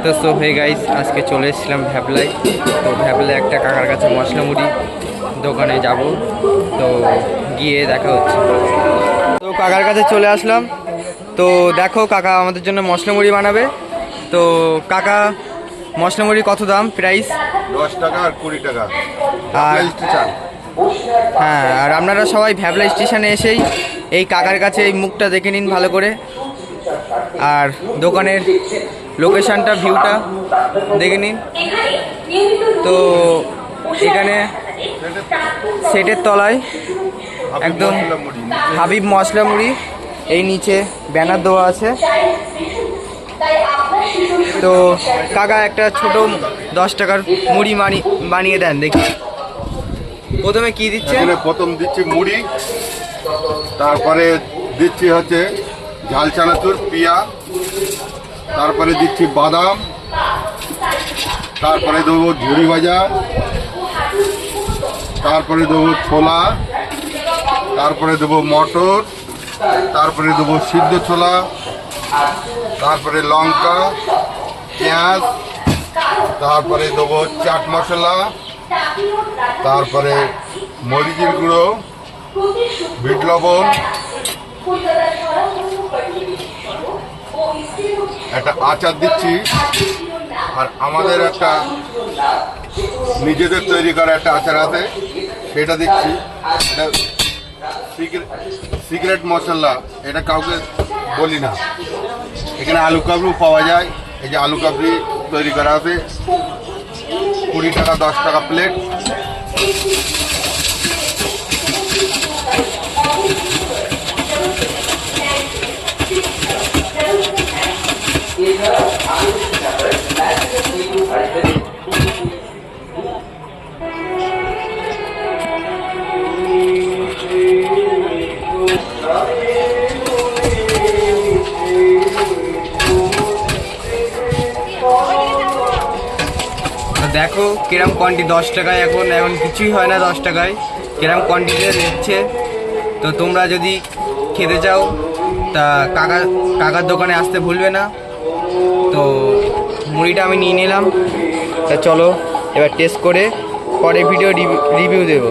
তো so hey guys, আজকে চলে এসেছিলাম ভ্যাবলায়। তো ভ্যাবলায় একটা কাকার কাছে মশলা মুড়ি দোকানে যাব, তো গিয়ে দেখা হচ্ছে। তো কাকার কাছে চলে আসলাম। তো দেখো, কাকা আমাদের জন্য মশলা মুড়ি বানাবে। তো কাকা, মশলা মুড়ি কত দাম, প্রাইস? 10 টাকা আর 20 টাকা। আর হ্যাঁ, আর আপনারা সবাই ভ্যাবলা স্টেশনে এসেই এই কাকার কাছে এই মুখটা দেখে নিন ভালো করে, আর দোকানের লোকেশনটা, ভিউটা দেখে নিন। তো এখানে সেটের তলায় একদম হাবিব মশলা মুড়ি, এই নিচে ব্যানার দেওয়া আছে। তো কাকা একটা ছোট 10 টাকার মুড়ি বানিয়ে দেন দেখি। প্রথমে কি দিচ্ছে? প্রথম দিচ্ছি মুড়ি, তারপরে দিচ্ছি হচ্ছে ঝাল চানাচুর, পিয়া, তারপরে দিচ্ছি বাদাম, তারপরে দেবো ঝুড়ি ভাজা, তারপরে দেবো ছোলা, তারপরে দেবো মটর, তারপরে দেবো সিদ্ধ ছোলা, তারপরে লঙ্কা, পেঁয়াজ, তারপরে দেবো চাট মশলা, তারপরে মরিচের গুঁড়ো, বিট লবণ, একটা আচার দিচ্ছি, আর আমাদের একটা নিজেদের তৈরি করা একটা আচার আছে, সেটা দিচ্ছি। এটা সিক্রেট মশলা, এটা কাউকে বলি না। এখানে আলু কাবলু পাওয়া যায়, এই যে আলু কাবলি তৈরি করা আছে, 20 টাকা 10 টাকা প্লেট। দেখো কিরম কোয়ান্টিটি, 10 টাকায় এখন কিছুই হয় না 10 টাকায়, কিরম কোয়ান্টিটিতে দিচ্ছে। তো তোমরা যদি খেতে চাও তা কাকার দোকানে আসতে ভুলবে না। তো মুড়িটা আমি নিয়ে নিলাম। তা চলো এবার টেস্ট করে পরে ভিডিও রিভিউ দেবো।